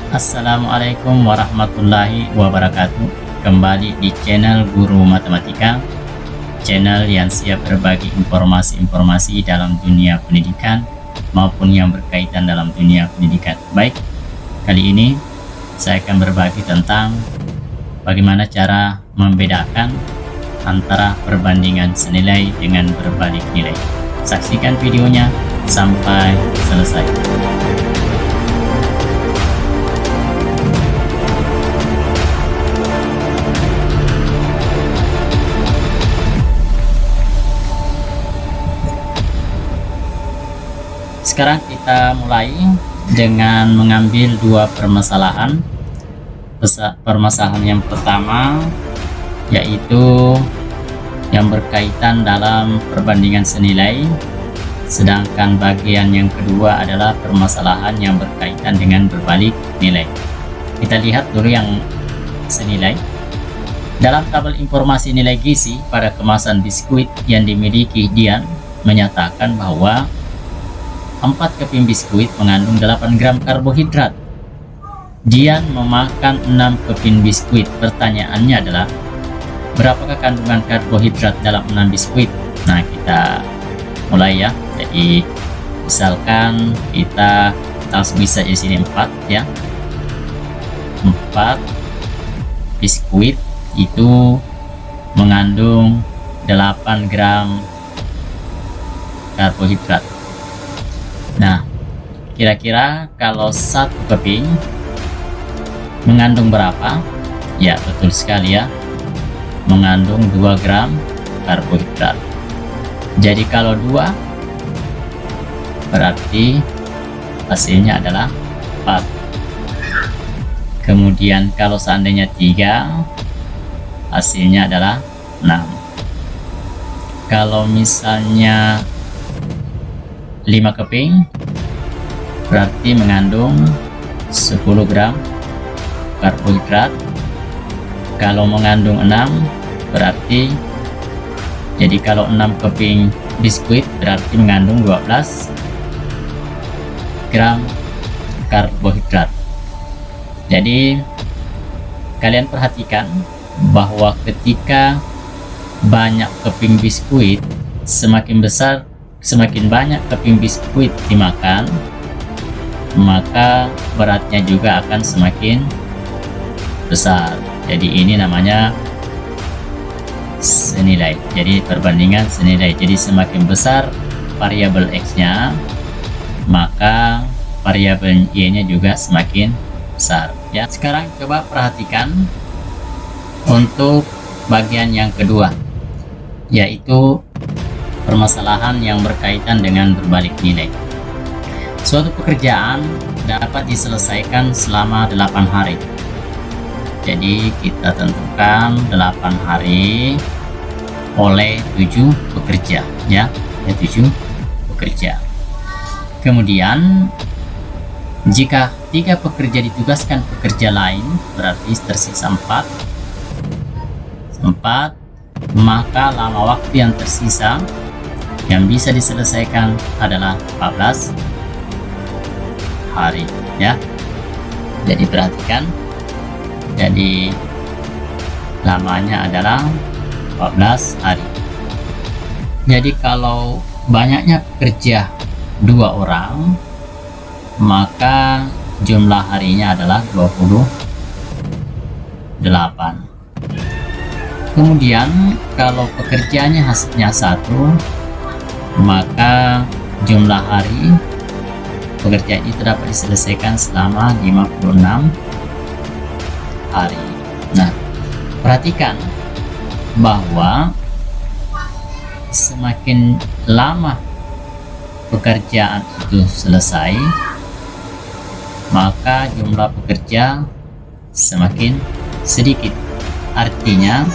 Assalamualaikum warahmatullahi wabarakatuh. Kembali di channel Guru Matematika, channel yang siap berbagi informasi-informasi dalam dunia pendidikan maupun yang berkaitan dalam dunia pendidikan. Baik, kali ini saya akan berbagi tentang bagaimana cara membedakan antara perbandingan senilai dengan berbalik nilai. Saksikan videonya sampai selesai. Sekarang kita mulai dengan mengambil dua permasalahan. Permasalahan yang pertama yaitu yang berkaitan dalam perbandingan senilai, sedangkan bagian yang kedua adalah permasalahan yang berkaitan dengan berbalik nilai. Kita lihat dulu yang senilai. Dalam tabel informasi nilai gizi pada kemasan biskuit yang dimiliki Dian menyatakan bahwa 4 keping biskuit mengandung 8 gram karbohidrat. Dian memakan 6 keping biskuit. Pertanyaannya adalah, berapakah kandungan karbohidrat dalam 6 biskuit? Nah, kita mulai ya. Jadi, misalkan kita langsung bisa di sini 4 ya. 4 biskuit itu mengandung 8 gram karbohidrat. Nah, kira-kira kalau 1 keping mengandung berapa? Ya, betul sekali ya, mengandung 2 gram karbohidrat. Jadi kalau 2 berarti hasilnya adalah 4. Kemudian kalau seandainya 3 hasilnya adalah 6. Kalau misalnya 5 keping berarti mengandung 10 gram karbohidrat. Kalau mengandung 6 berarti, jadi kalau 6 keping biskuit berarti mengandung 12 gram karbohidrat. Jadi kalian perhatikan bahwa ketika banyak keping biskuit, semakin banyak keping biskuit dimakan, maka beratnya juga akan semakin besar. Jadi ini namanya senilai. Jadi perbandingan senilai. Jadi semakin besar variabel X-nya, maka variabel Y-nya juga semakin besar. Ya, sekarang coba perhatikan untuk bagian yang kedua, yaitu permasalahan yang berkaitan dengan berbalik nilai. Suatu pekerjaan dapat diselesaikan selama 8 hari. Jadi kita tentukan 8 hari oleh 7 pekerja ya, 7 pekerja. Kemudian jika 3 pekerja ditugaskan pekerja lain, berarti tersisa 4, maka lama waktu yang tersisa yang bisa diselesaikan adalah 14 hari ya. Jadi perhatikan, jadi lamanya adalah 14 hari. Jadi kalau banyaknya pekerja 2 orang, maka jumlah harinya adalah 28. Kemudian kalau pekerjaannya hasilnya 1, maka jumlah hari pekerjaan itu dapat diselesaikan selama 56 hari. Nah, perhatikan bahwa semakin lama pekerjaan itu selesai, maka jumlah pekerja semakin sedikit. Artinya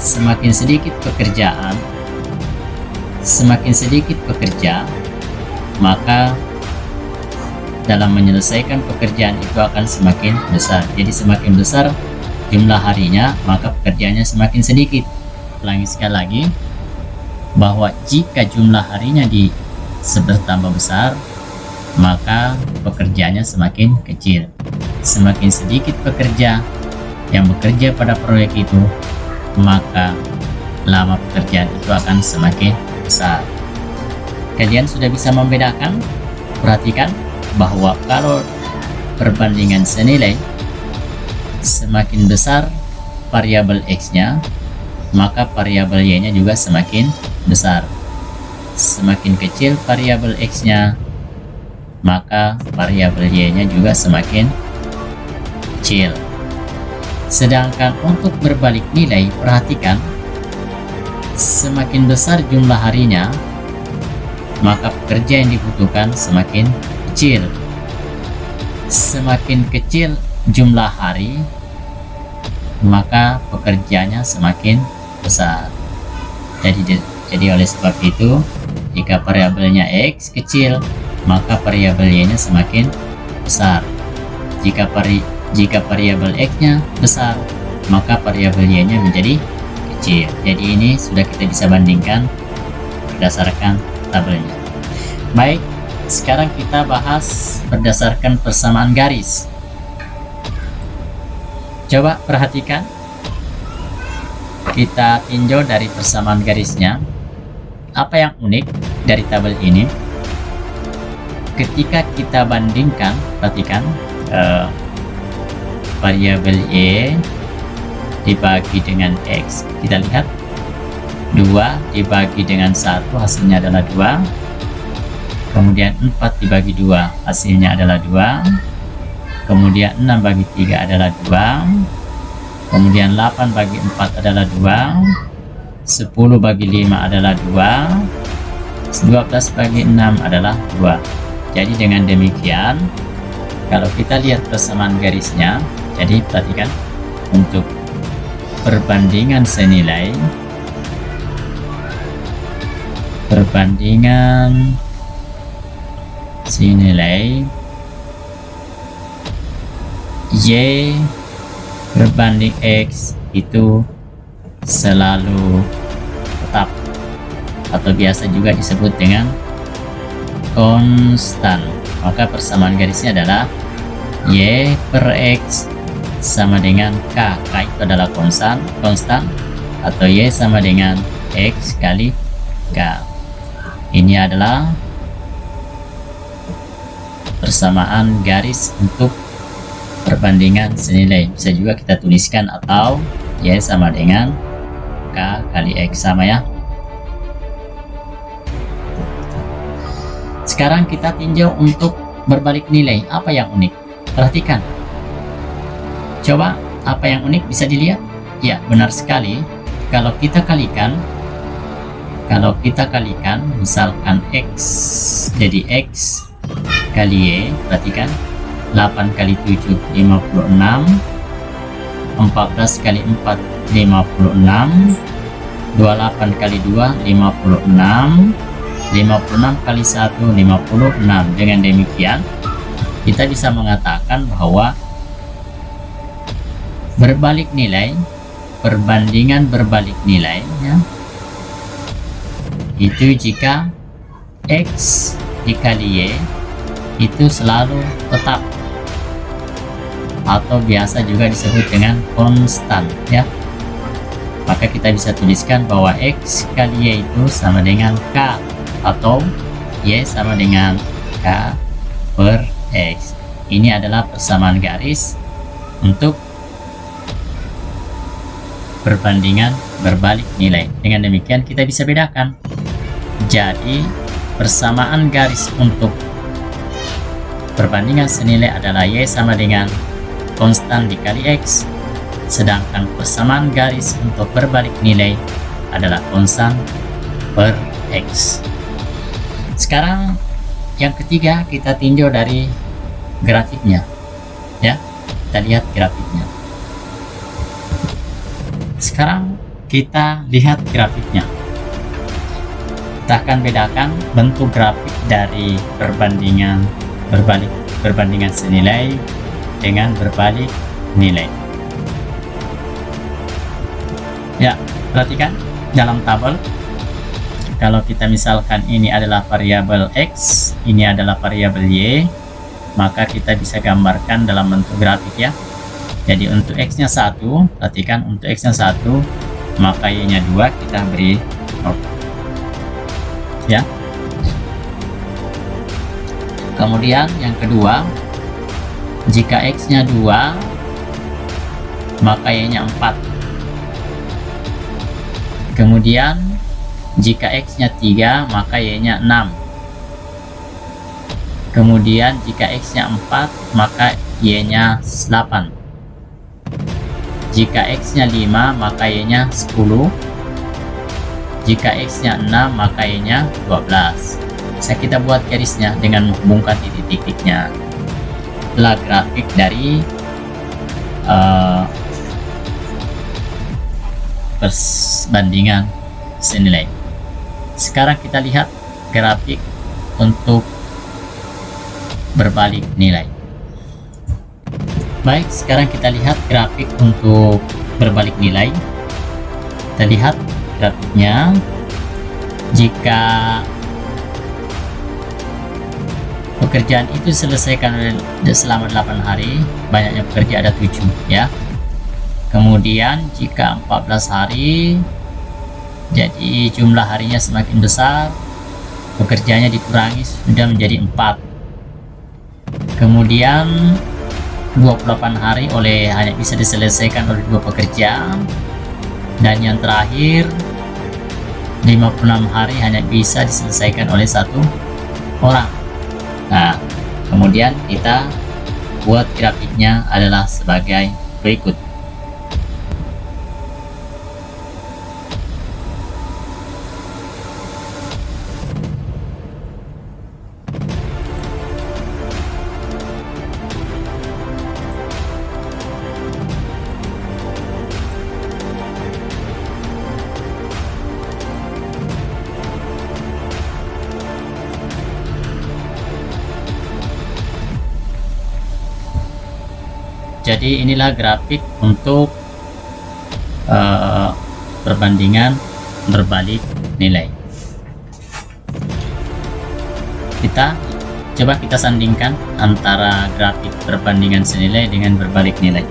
semakin sedikit pekerja, maka dalam menyelesaikan pekerjaan itu akan semakin besar. Jadi semakin besar jumlah harinya, maka pekerjaannya semakin sedikit. Ulangi sekali lagi, bahwa jika jumlah harinya bertambah besar, maka pekerjaannya semakin kecil. semakin sedikit pekerja yang bekerja pada proyek itu, maka lama pekerjaan itu akan semakin besar. Kalian sudah bisa membedakan? Perhatikan bahwa kalau perbandingan senilai, semakin besar variabel X-nya, maka variabel Y-nya juga semakin besar. Semakin kecil variabel X-nya, maka variabel Y-nya juga semakin kecil. Sedangkan untuk berbalik nilai, perhatikan, semakin besar jumlah harinya, maka pekerja yang dibutuhkan semakin kecil. Semakin kecil jumlah hari, maka pekerjaannya semakin besar. Jadi oleh sebab itu, jika variabelnya X kecil, maka variabel Y-nya semakin besar. Jika variabel X-nya besar, maka variabel Y-nya menjadi kecil. Jadi ini sudah kita bisa bandingkan berdasarkan tabelnya. Baik, sekarang kita bahas berdasarkan persamaan garis. Coba perhatikan, kita tinjau dari persamaan garisnya. Apa yang unik dari tabel ini? Ketika kita bandingkan, perhatikan, variabel Y dibagi dengan X, kita lihat 2 dibagi dengan 1 hasilnya adalah 2, kemudian 4 dibagi 2 hasilnya adalah 2, kemudian 6 bagi 3 adalah 2, kemudian 8 bagi 4 adalah 2, 10 bagi 5 adalah 2, 12 bagi 6 adalah 2. Jadi dengan demikian, kalau kita lihat persamaan garisnya, jadi perhatikan, untuk perbandingan senilai, Y berbanding X itu selalu tetap, atau biasa juga disebut dengan konstan. Maka persamaan garisnya adalah Y per X sama dengan K. K itu adalah konstan, atau Y sama dengan X kali K. Ini adalah persamaan garis untuk perbandingan senilai. Bisa juga kita tuliskan atau Y sama dengan K kali X, sama ya. Sekarang kita tinjau untuk berbalik nilai. Apa yang unik? Perhatikan. Coba, apa yang unik bisa dilihat? Ya, benar sekali. Kalau kita kalikan, misalkan X jadi X kali Y, perhatikan, 8 kali 7 56, 14 kali 4 56, 28 kali 2 56, 56 kali 1 56. Dengan demikian kita bisa mengatakan bahwa berbalik nilai, perbandingan berbalik nilainya itu jika X dikali Y itu selalu tetap, atau biasa juga disebut dengan konstan ya. Maka kita bisa tuliskan bahwa X kali Y itu sama dengan K, atau Y sama dengan K per X. Ini adalah persamaan garis untuk perbandingan berbalik nilai. Dengan demikian kita bisa bedakan. Jadi persamaan garis untuk perbandingan senilai adalah Y sama dengan konstan dikali X, sedangkan persamaan garis untuk berbalik nilai adalah konstan per X. Sekarang yang ketiga, kita tinjau dari grafiknya ya. Kita lihat grafiknya. Sekarang kita lihat grafiknya. Kita akan bedakan bentuk grafik dari perbandingan senilai dengan berbalik nilai. Ya, perhatikan dalam tabel. Kalau kita misalkan ini adalah variabel X, ini adalah variabel Y, maka kita bisa gambarkan dalam bentuk grafik ya. Jadi untuk X nya 1, perhatikan untuk X nya 1, maka Y nya 2 kita beri 0 ya. Kemudian yang kedua, jika X nya 2, maka Y nya 4. Kemudian jika X nya 3, maka Y nya 6. Kemudian jika X nya 4, maka Y nya 8. Jika X nya 5, maka Y nya 10. Jika X nya 6, maka Y nya 12. Bisa kita buat garisnya dengan menghubungkan titik-titiknya. Itulah grafik dari perbandingan senilai. Sekarang kita lihat grafik untuk berbalik nilai. Baik, sekarang kita lihat grafik untuk berbalik nilai. Kita lihat grafiknya. Jika pekerjaan itu selesaikan selama 8 hari, banyaknya pekerja ada 7 ya. Kemudian jika 14 hari, jadi jumlah harinya semakin besar, pekerjaannya dikurangi sudah menjadi 4. Kemudian 28 hari hanya bisa diselesaikan oleh 2 pekerja, dan yang terakhir 56 hari hanya bisa diselesaikan oleh 1 orang. Nah, kemudian kita buat grafiknya adalah sebagai berikut. Jadi inilah grafik untuk perbandingan berbalik nilai. Coba kita sandingkan antara grafik perbandingan senilai dengan berbalik nilai.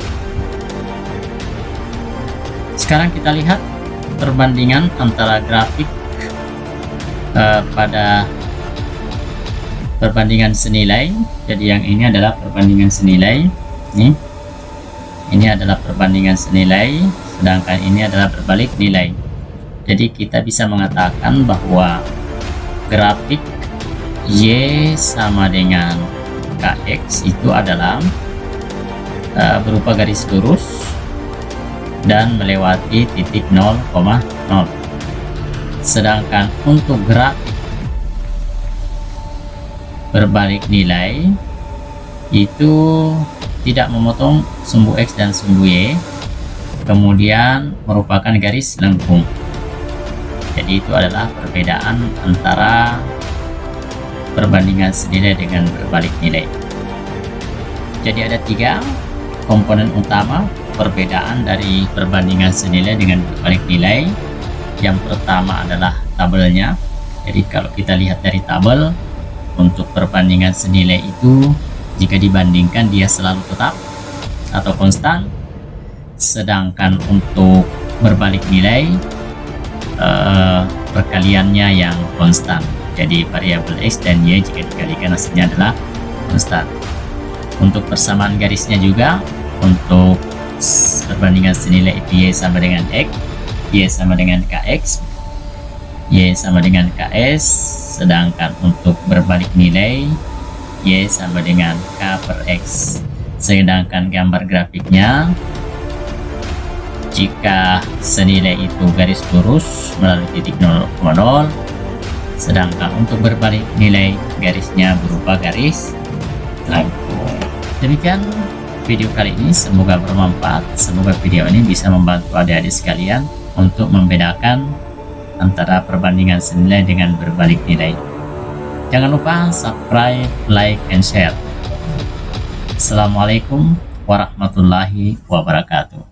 Sekarang kita lihat perbandingan antara grafik pada perbandingan senilai. Jadi yang ini adalah perbandingan senilai. Ini adalah perbandingan senilai, sedangkan ini adalah berbalik nilai. Jadi kita bisa mengatakan bahwa grafik Y sama dengan KX itu adalah berupa garis lurus dan melewati titik 0,0. Sedangkan untuk grafik berbalik nilai itu tidak memotong sumbu X dan sumbu Y, kemudian merupakan garis lengkung. Jadi itu adalah perbedaan antara perbandingan senilai dengan berbalik nilai. Jadi ada 3 komponen utama perbedaan dari perbandingan senilai dengan berbalik nilai. Yang pertama adalah tabelnya. Jadi kalau kita lihat dari tabel, untuk perbandingan senilai itu jika dibandingkan dia selalu tetap atau konstan, sedangkan untuk berbalik nilai perkaliannya yang konstan. Jadi variabel X dan Y jika dikalikan hasilnya adalah konstan. Untuk persamaan garisnya juga, untuk perbandingan senilai itu Y sama dengan X, Y sama dengan KX, Y sama dengan KS, sedangkan untuk berbalik nilai Y sama dengan K per X. Sedangkan gambar grafiknya, jika senilai itu garis lurus melalui titik 0,0, sedangkan untuk berbalik nilai garisnya berupa garis lengkung. Demikian video kali ini, semoga bermanfaat. Semoga video ini bisa membantu adik-adik sekalian untuk membedakan antara perbandingan senilai dengan berbalik nilai. Jangan lupa subscribe, like, and share. Assalamualaikum warahmatullahi wabarakatuh.